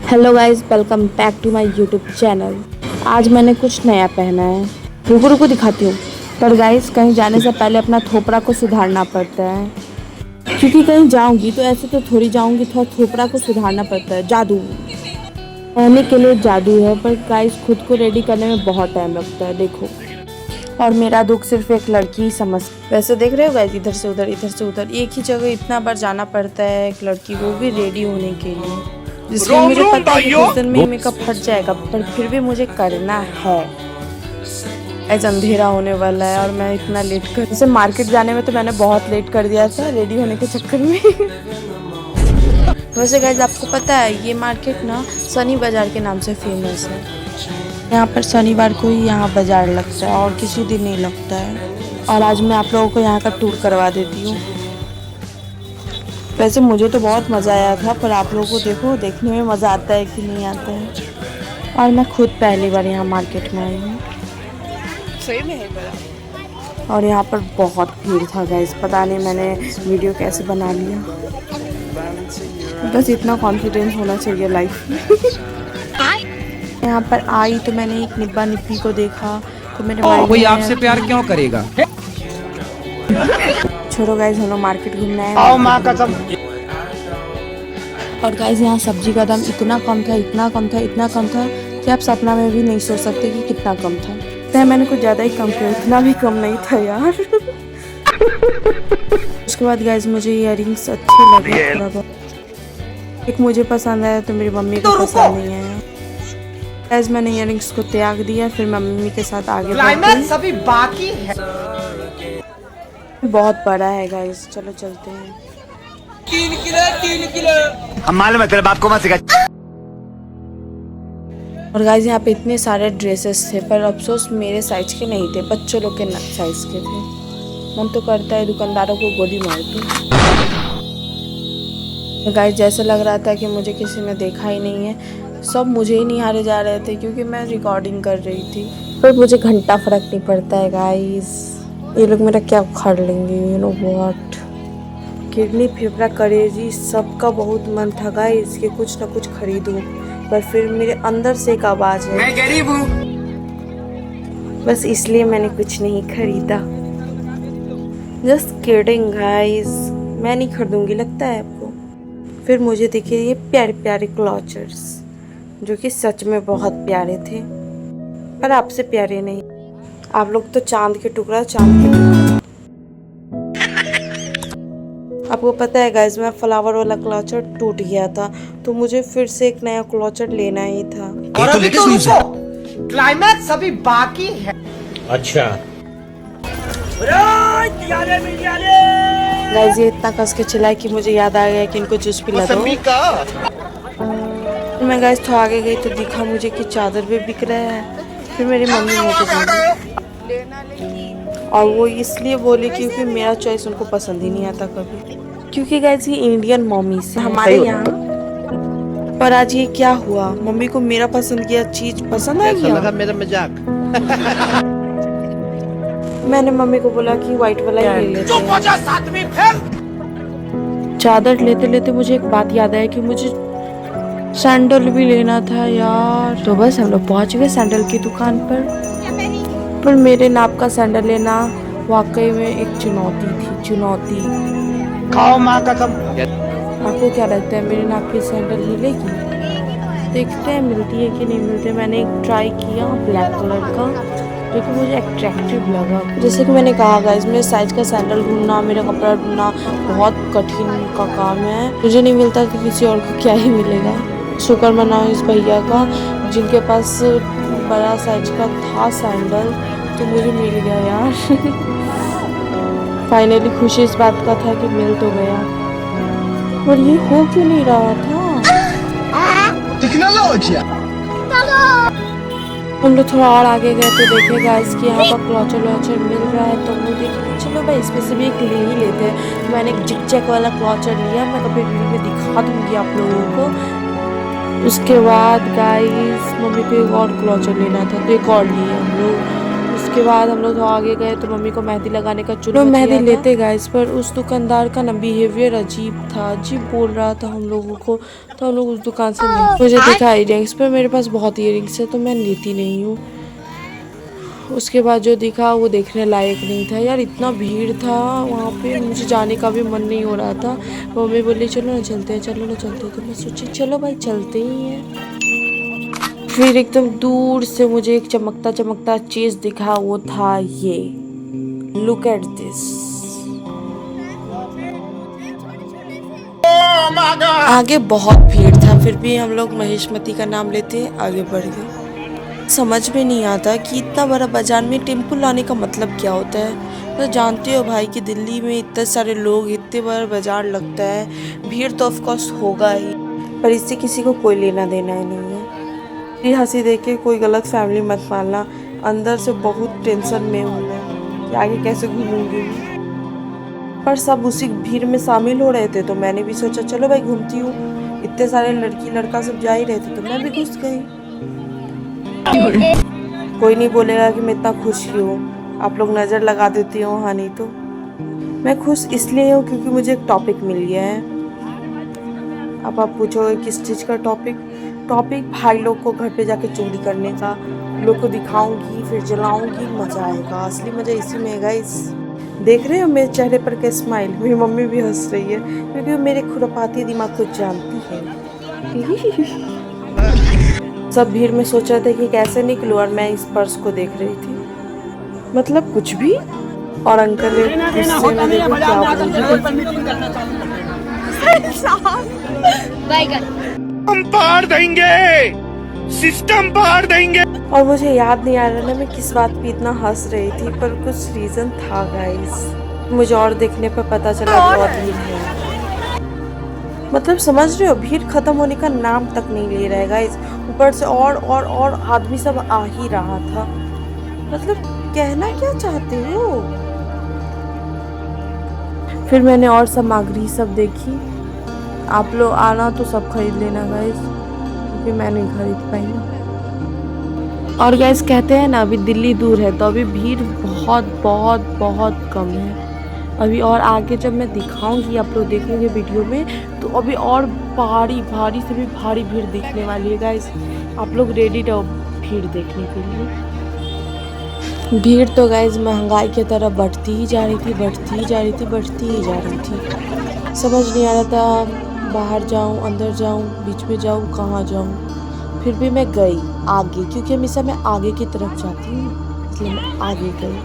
Hello guys, welcome back to my YouTube channel. आज मैंने कुछ नया पहना है। रुको रुको दिखाती हूँ। पर गाइस, कहीं जाने से पहले अपना थोपड़ा को सुधारना पड़ता है, क्योंकि कहीं जाऊंगी तो ऐसे तो थोड़ी जाऊंगी, थोड़ा थोपड़ा को सुधारना पड़ता है। जादू पहनने के लिए जादू है, पर गाइस खुद को रेडी करने में बहुत टाइम लगता है। देखो, और मेरा दुख सिर्फ एक लड़की ही समझ। वैसे देख रहे हो गाइस, इधर से उधर इधर से उधर एक ही जगह इतना बार जाना पड़ता है एक लड़की को भी रेडी होने के लिए, जिसमें मुझे पता है कि कुछ दिन में मेकअप हट जाएगा, पर फिर भी मुझे करना है। आज अंधेरा होने वाला है और मैं इतना लेट कर, जैसे मार्केट जाने में तो मैंने बहुत लेट कर दिया था रेडी होने के चक्कर में। वैसे गाइस, आपको पता है ये मार्केट ना सनी बाजार के नाम से फेमस है। यहाँ पर शनिवार को ही यहाँ बाजार लगता है और किसी दिन नहीं लगता है। और आज मैं आप लोगों को यहाँ का टूर करवा देती हूँ। वैसे मुझे तो बहुत मज़ा आया था, पर आप लोगों को देखो, देखने में मज़ा आता है कि नहीं आता है। और मैं खुद पहली बार यहाँ मार्केट में आई हूँ। सही में है बड़ा। और यहाँ पर बहुत भीड़ था गाइस, पता नहीं मैंने वीडियो कैसे बना लिया। बस इतना कॉन्फिडेंस होना चाहिए लाइफ में। यहाँ पर आई तो मैंने एक निब्बा निप्पी को देखा तो मेरे कोई आपसे प्यार क्यों करेगा। छोड़ो गाइस, हम लोग मार्केट घूमना है। आओ माँ कसम। और गाइस, यहाँ सब्जी का दाम इतना कम था, इतना कम था, इतना कम था कि आप सपना में भी नहीं सोच सकते कि कितना कम था। तो मैंने कुछ ज़्यादा ही कम किया, इतना भी कम नहीं था यार। उसके बाद गाइस, मुझे इयररिंग्स अच्छे लगे थोड़ा बहुत। एक मुझे पसंद आया तो मेरी मम्मी को पसंद नहीं आया। गाइस, मैंने इयररिंग्स को त्याग दिया, फिर मैं मम्मी के साथ आगे क्लाइमैक्स अभी बाकी है। बहुत बड़ा है गाइस, चलो चलते हैं। 3 किलो हम मालूम है, तेरे बाप को मत सिखा। और गाइस, यहाँ पे इतने सारे ड्रेसेस थे, पर अफसोस मेरे साइज के नहीं थे, बच्चों लोग के साइज के थे। मन तो करता है दुकानदारों को गोली मार दूं। गाइस, जैसे लग रहा था कि मुझे किसी ने देखा ही नहीं है। सब मुझे ही निहारे जा रहे थे क्योंकि मैं रिकॉर्डिंग कर रही थी। पर मुझे घंटा फर्क नहीं पड़ता है गाइस, ये लोग मेरा क्या उखाड़ लेंगे, यू नो व्हाट। किडनी, फेफड़ा, कलेजी सबका बहुत मन था गाइस कि कुछ ना कुछ खरीदूं, पर फिर मेरे अंदर से एक आवाज है, मैं गरीब हूँ, बस इसलिए मैंने कुछ नहीं खरीदा। जस्ट किडिंग गाइस, मैं नहीं खरीदूंगी, लगता है आपको। फिर मुझे दिखे ये प्यारे प्यारे क्लॉचर्स, जो कि सच में बहुत प्यारे थे, पर आपसे प्यारे नहीं। आप लोग तो चांद के टुकड़ा, चांद के टुकड़ा। आपको पता है गाइस, मैं फ्लावर वाला क्लॉचर टूट गया था, तो मुझे फिर से एक नया क्लॉचर लेना ही था। और अभी तो रुको, क्लाइमैक्स अभी बाकी है। अच्छा गाइस, ये इतना कस के चिल्लाए कि मुझे याद आ गया कि इनको जूस पिला दो। मैं गाइस थोड़ा आगे गई तो दिखा मुझे कि चादर भी बिक रहा है। फिर मेरी मम्मी मुझे बोली, और वो इसलिए बोली क्योंकि मेरा चॉइस उनको पसंद ही नहीं आता कभी, क्योंकि गाइस ये इंडियन मम्मी से हमारे यहाँ। पर आज ये क्या हुआ, मम्मी को मेरा पसंद किया चीज पसंद आ गया। लगा मेरा मजाक। मैंने मम्मी को बोला कि व्हाइट वाला ही ले लेते हैं। चादर लेते लेते मुझे एक बात याद आया कि मुझे सैंडल भी लेना था यार। तो बस हम लोग पहुंच गए सैंडल की दुकान पर मेरे नाप का सैंडल लेना वाकई में एक चुनौती थी, चुनौती। खाओ माँ कसम। आपको क्या लगता है मेरे नाप की सैंडल मिलेगी? देखते हैं मिलती है कि नहीं मिलती। मैंने एक ट्राई किया ब्लैक कलर का, जो कि मुझे अट्रैक्टिव लगा। जैसे कि मैंने कहा गाइस, मेरे साइज का सैंडल ढूंढना, मेरा कपड़ा ढूंढना बहुत कठिन का काम है। मुझे नहीं मिलता तो किसी और को क्या ही मिलेगा। शुक्र मनाओ इस भैया का जिनके पास बड़ा साइज का था सैंडल, तो मुझे मिल गया यार। फाइनली खुशी इस बात का था कि मिल तो गया, पर ये हो क्यों नहीं रहा था। हम लोग थोड़ा और आगे गए तो देखे गाइस कि यहाँ पर क्लॉचर व्लॉचर मिल रहा है, तो वो देखे चलो भाई इसमें से भी एक ले ही लेते हैं। तो मैंने एक जिग-जैग वाला क्लॉचर लिया, मैं कभी वीडियो में दिखा दूंगी आप लोगों को। उसके बाद गाइस मम्मी को एक और क्लॉचर लेना था, तो एक और लिए हम लोग। उसके उसके बाद हम लोग आगे गए तो मम्मी को मेहंदी लगाने का चुनो मेहंदी लेते गए, पर उस दुकानदार का ना बिहेवियर अजीब था, अजीब बोल रहा था हम लोगों को, तो हम लोग उस दुकान से नहीं। मुझे दिखा इयरिंग्स, पर मेरे पास बहुत इयरिंग्स है तो मैं लेती नहीं हूँ। उसके बाद जो दिखा वो देखने लायक नहीं था यार, इतना भीड़ था वहाँ पे, मुझे जाने का भी मन नहीं हो रहा था। मम्मी बोली चलो ना चलते हैं, चलो ना चलते हैं, तो मैं सोची चलो भाई चलते ही हैं। फिर एकदम दूर से मुझे एक चमकता चमकता चीज दिखा, वो था ये, लुक एट दिस। आगे बहुत भीड़ था, फिर भी हम लोग महेशमती का नाम लेते आगे बढ़ गए। समझ में नहीं आता कि इतना बड़ा बाजार में टेम्पो लाने का मतलब क्या होता है। तो जानते हो भाई कि दिल्ली में इतने सारे लोग, इतने बड़ा बाजार लगता है, भीड़ तो ऑफ कोर्स होगा ही, पर इससे किसी को कोई लेना देना ही नहीं है। ये हंसी देख के कोई गलत फैमिली मत मानना, अंदर से बहुत टेंशन में हूँ मैं कि आगे कैसे घूमूंगी। पर सब उसी भीड़ में शामिल हो रहे थे तो मैंने भी सोचा चलो भाई घूमती हूँ, इतने सारे लड़की लड़का सब जा ही रहे थे तो मैं भी घुस गई। कोई नहीं बोलेगा कि मैं इतना खुश क्यों हूँ, आप लोग नज़र लगा देती हो, हाँ नहीं तो। मैं खुश इसलिए हूँ क्योंकि मुझे एक टॉपिक मिल गया है। अब आप पूछोगे किस चीज़ का टॉपिक भाई लोग को घर पे जाके चोरी करने का, लोग को दिखाऊंगी फिर जलाऊंगी, मज़ा आएगा। असली मज़ा इसी में है गाइस। देख रहे हो मेरे चेहरे पर क्या स्माइल, मेरी मम्मी भी हंस रही है क्योंकि वो मेरे खुरापाती दिमाग को जानती है। सब भीड़ में सोच रहे थे कि कैसे निकलूं और मैं इस पर्स को देख रही थी, मतलब कुछ भी। और अंकल ने गुस्से में देखो क्या हम पार देंगे, सिस्टम पार देंगे। और मुझे याद नहीं आ रहा ना मैं किस बात पे इतना हंस रही थी, पर कुछ रीजन था गाइस। मुझे और देखने पर पता चला बहुत भीड़ है, मतलब समझ रहे हो, भीड़ खत्म होने का नाम तक नहीं ले रहा है गाइस। ऊपर से और आदमी सब आ ही रहा था, मतलब कहना क्या चाहते हो। फिर मैंने और सामग्री सब देखी, आप लोग आना तो सब खरीद लेना गाइस, क्योंकि मैं नहीं खरीद पाई ना। और गाइस कहते हैं ना अभी दिल्ली दूर है तो अभी भीड़ बहुत बहुत बहुत कम है। अभी और आगे जब मैं दिखाऊंगी, आप लोग देखेंगे वीडियो में, तो अभी और भारी से भी भारी भीड़ दिखने वाली है गाइस। आप लोग रेडी रहो भीड़ देखने के लिए। भीड़ तो गाइस महंगाई की तरह बढ़ती ही जा रही थी। समझ नहीं आ रहा था बाहर जाऊं, अंदर जाऊं, बीच में जाऊं, कहाँ जाऊं। फिर भी मैं गई आगे, क्योंकि हमेशा मैं आगे की तरफ जाती हूँ, इसलिए मैं आगे गई।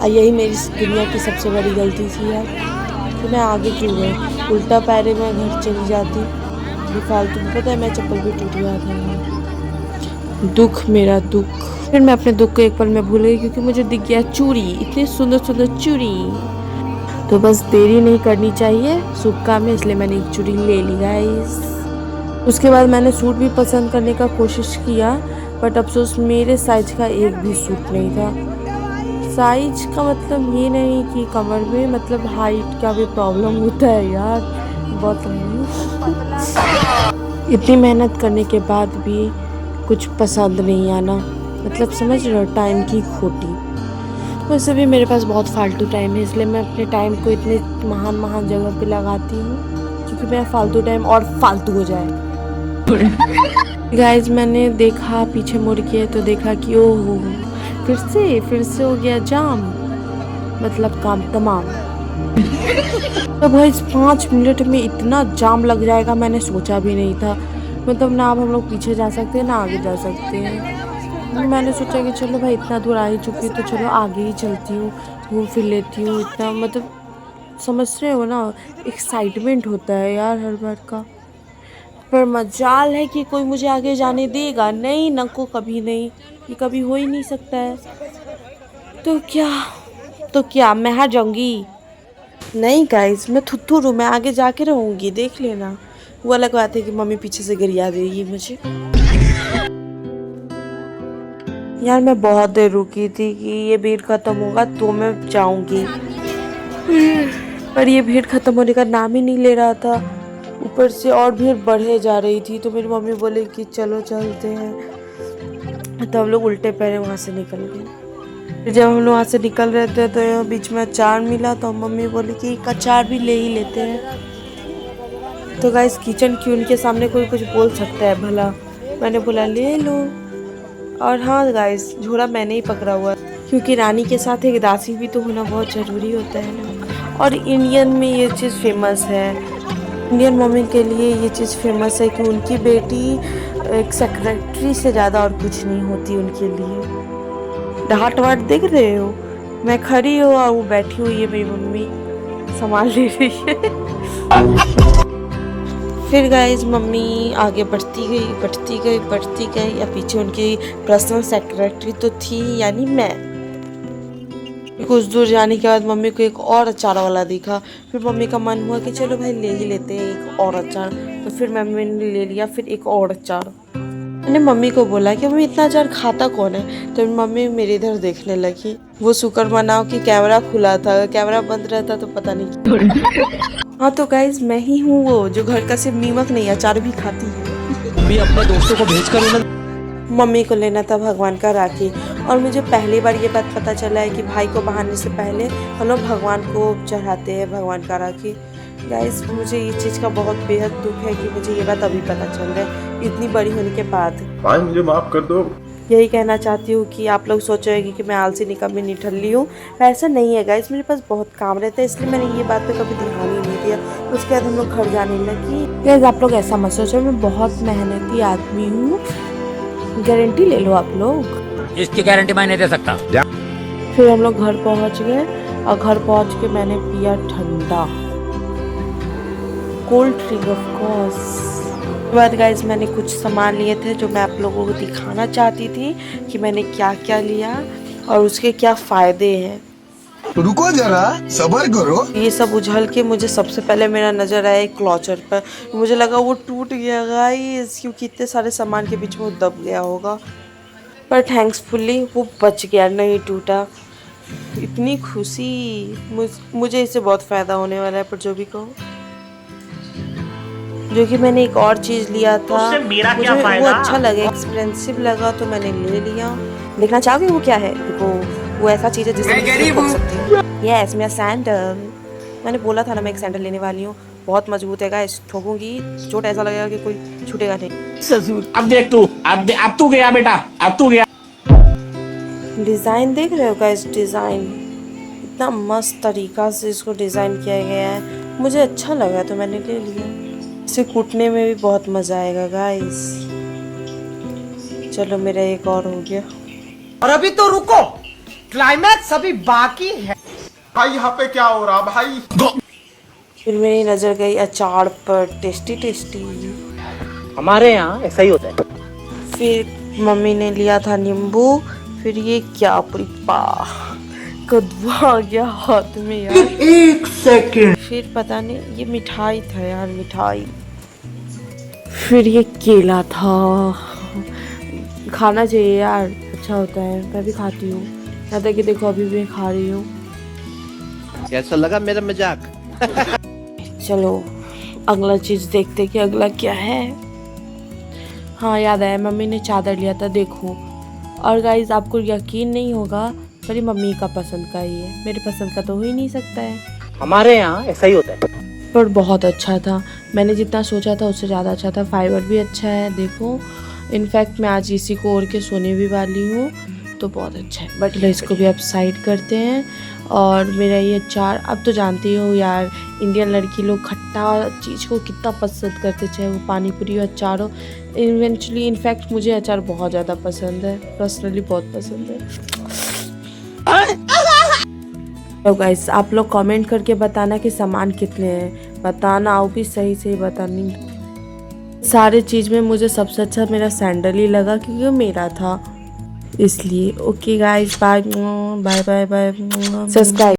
यही मेरी दुनिया की सबसे बड़ी गलती थी यार कि मैं आगे क्यों गई। उल्टा पैरे में घर चली जाती बेफालतू में। पता है मैं चप्पल भी टूट गया था। दुख, मेरा दुख। फिर मैं अपने दुख को एक पल में भूल गई क्योंकि मुझे दिख गया चूड़ी, इतनी सुंदर सुंदर चूड़ी। तो बस देरी नहीं करनी चाहिए शुभ काम में, इसलिए मैंने एक चूड़ी ले ली गाइस। उसके बाद मैंने सूट भी पसंद करने का कोशिश किया, बट अफसोस मेरे साइज का एक भी सूट नहीं था। साइज का मतलब ये नहीं कि कमर में, मतलब हाइट का भी प्रॉब्लम होता है यार, बहुत नहीं। इतनी मेहनत करने के बाद भी कुछ पसंद नहीं आना, मतलब समझ रहे हो, टाइम की खोटी। वैसे भी मेरे पास बहुत फालतू टाइम है, इसलिए मैं अपने टाइम को इतने महान जगह पे लगाती हूँ क्योंकि मेरा फालतू टाइम और फालतू हो जाए। गाइज मैंने देखा पीछे मुड़ के तो देखा कि ओह फिर से हो गया जाम, मतलब काम तमाम। तो भाई 5 मिनट में इतना जाम लग जाएगा मैंने सोचा भी नहीं था, मतलब ना अब हम लोग पीछे जा सकते हैं ना आगे जा सकते हैं। मैंने सोचा कि चलो भाई इतना दूर आ ही चुकी तो चलो आगे ही चलती हूँ, घूम फिर लेती हूँ। इतना मतलब समझ रहे हो ना, एक्साइटमेंट होता है यार हर बार का। पर मजाल है कि कोई मुझे आगे जाने देगा नहीं, न को कभी नहीं, ये कभी हो ही नहीं सकता है। तो क्या मैं हार जाऊंगी? नहीं गाइस, मैं थुथुर हूँ, मैं आगे जाके रहूंगी, देख लेना। वो अलग बात है कि मम्मी पीछे से गरिया देगी मुझे। यार मैं बहुत देर रुकी थी कि ये भीड़ खत्म होगा तो मैं जाऊंगी, पर ये भीड़ खत्म होने का नाम ही नहीं ले रहा था। ऊपर से और भीड़ बढ़े जा रही थी, तो मेरी मम्मी बोले कि चलो चलते हैं, तो हम लोग उल्टे पैरे वहाँ से निकल गए। जब हम लोग वहाँ से निकल रहे थे तो यहाँ बीच में अचार मिला, तो मम्मी बोली कि एक अचार भी ले ही लेते हैं। तो गाइस किचन की उनके सामने कोई कुछ बोल सकता है भला, मैंने बोला ले लो। और हाँ गाइस, झोला मैंने ही पकड़ा हुआ है, क्योंकि रानी के साथ एक दासी भी तो होना बहुत ज़रूरी होता है ना। और इंडियन में ये चीज़ फेमस है, इंडियन मम्मी के लिए ये चीज़ फेमस है कि उनकी बेटी एक सेक्रेटरी से ज़्यादा और कुछ नहीं होती उनके लिए। डांट वाट देख रहे हो, मैं खड़ी हूँ और वो बैठी हुई है, मेरी मम्मी संभाल ले रही है। फिर गाइज मम्मी आगे बढ़ती गई, या पीछे उनकी पर्सनल सेक्रेटरी तो थी, यानी मैं। कुछ दूर जाने के बाद मम्मी को एक और अचार वाला दिखा, फिर मम्मी का मन हुआ कि चलो भाई ले ही लेते हैं एक और अचार। तो फिर मम्मी ने ले लिया फिर एक और अचार। मैंने मम्मी को बोला कि मम्मी इतना अचार खाता कौन है, तो मम्मी मेरे इधर देखने लगी। वो शुक्र मनाओ कि कैमरा खुला था, अगर कैमरा बंद रहता तो पता नहीं। हाँ तो गाइज मैं ही हूँ वो जो घर का सिर्फ नीमक नहीं अचार भी खाती है। भी अपने दोस्तों को भेज कर मम्मी को लेना था भगवान का राखी, और मुझे पहली बार ये बात पता चला है कि भाई को बहाने से पहले हम लोग भगवान को चढ़ाते हैं भगवान का राखी। गाइस मुझे ये चीज़ का बहुत बेहद दुख है कि मुझे ये बात अभी पता चल रहा है इतनी बड़ी होने के बाद। भाई मुझे माफ कर दो। यही कहना चाहती हूँ कि आप लोग सोचोगे कि मैं आलसी निकम्मी निठल्ली हूँ, ऐसा नहीं है गाइस। मेरे पास बहुत काम रहता है, इसलिए मैंने ये बात पे कभी ध्यान ही नहीं दिया। उसके बाद हम लोग घर जाने लगी। गाइस आप लोग ऐसा मत सोचो, मैं बहुत मेहनती आदमी हूँ, गारंटी ले लो आप लोग। इसकी गारंटी मैं नहीं दे सकता। फिर हम लोग घर पहुँच गए, और घर पहुँच के मैंने पिया ठंडा कोल्ड ड्रिंक ऑफ कोर्स। उसके बाद गाइज मैंने कुछ सामान लिए थे जो मैं आप लोगों को दिखाना चाहती थी कि मैंने क्या क्या लिया और उसके क्या फ़ायदे हैं। रुको जरा सब्र करो। ये सब उछल के मुझे सबसे पहले मेरा नज़र आया एक क्लॉचर पर। मुझे लगा वो टूट गया गाइस, क्योंकि इतने सारे सामान के बीच में वो दब गया होगा, पर थैंक्सफुली वो बच गया, नहीं टूटा। इतनी खुशी, मुझे इससे बहुत फ़ायदा होने वाला है। पर जो भी कहो, जो कि मैंने एक और चीज़ लिया था, मुझे वो अच्छा लगा, एक्सपेंसिव लगा तो मैंने ले लिया। देखना चाहोगे वो क्या है? देखो वो ऐसा चीज़ है जिससे मैं ठोक सकती हूँ। यस मेरा सैंडल, मैंने बोला था ना मैं एक सैंडल लेने वाली हूँ, बहुत मजबूत है गाइस, ठोकूंगी चोट ऐसा लगेगा कि कोई छूटेगा नहीं। ससुर अब देख तू, अब तू गया बेटा, अब तू गया। डिज़ाइन देख रहे हो गाइस, डिज़ाइन इतना मस्त तरीका से इसको डिज़ाइन किया गया है, मुझे अच्छा लगा तो मैंने ले लिया। इसे कूटने में भी बहुत मज़ा आएगा गाइस। चलो मेरा एक और हो गया। और अभी तो रुको, क्लाइमैक्स अभी बाकी है। भाई यहाँ पे क्या हो रहा भाई? फिर मेरी नज़र गई अचार पर, टेस्टी टेस्टी। हमारे यहाँ ऐसा ही होता है। फिर मम्मी ने लिया था नींबू। फिर ये क्या परिपा कद्दू आ गया हाथ में यार, एक सेकंड। फिर पता नहीं ये मिठाई था यार, मिठाई। फिर ये केला था, खाना चाहिए यार, अच्छा होता है, मैं भी खाती हूँ। यहाँ तक कि देखो अभी भी खा रही हूँ। कैसा लगा मेरा मजाक? चलो अगला चीज़ देखते कि अगला क्या है। हाँ याद आया, मम्मी ने चादर लिया था, देखो। और गाइज आपको यकीन नहीं होगा, पर ये मम्मी का पसंद का ही है, मेरे पसंद का तो हो ही नहीं सकता है। हमारे यहाँ ऐसा ही होता है। पर बहुत अच्छा था, मैंने जितना सोचा था उससे ज़्यादा अच्छा था। फाइबर भी अच्छा है, देखो। इनफैक्ट मैं आज इसी को ओढ़ के सोने भी वाली हूँ, तो बहुत अच्छा है। बट इसको भी अब साइड करते हैं। और मेरा ये अचार, अब तो जानती हो यार इंडियन लड़की लोग खट्टा चीज़ को कितना पसंद करते, चाहे वो पानी पूरी हो, अचार हो। इवेंचुअली इनफैक्ट मुझे अचार बहुत ज़्यादा पसंद है, पर्सनली बहुत पसंद है। तो गाइस आप लोग कमेंट करके बताना कि सामान कितने हैं, बताना, आओ भी सही सही बतानी। सारे चीज़ में मुझे सबसे अच्छा मेरा सैंडल ही लगा, क्योंकि वो मेरा था इसलिए। Okay guys, bye bye bye bye, subscribe.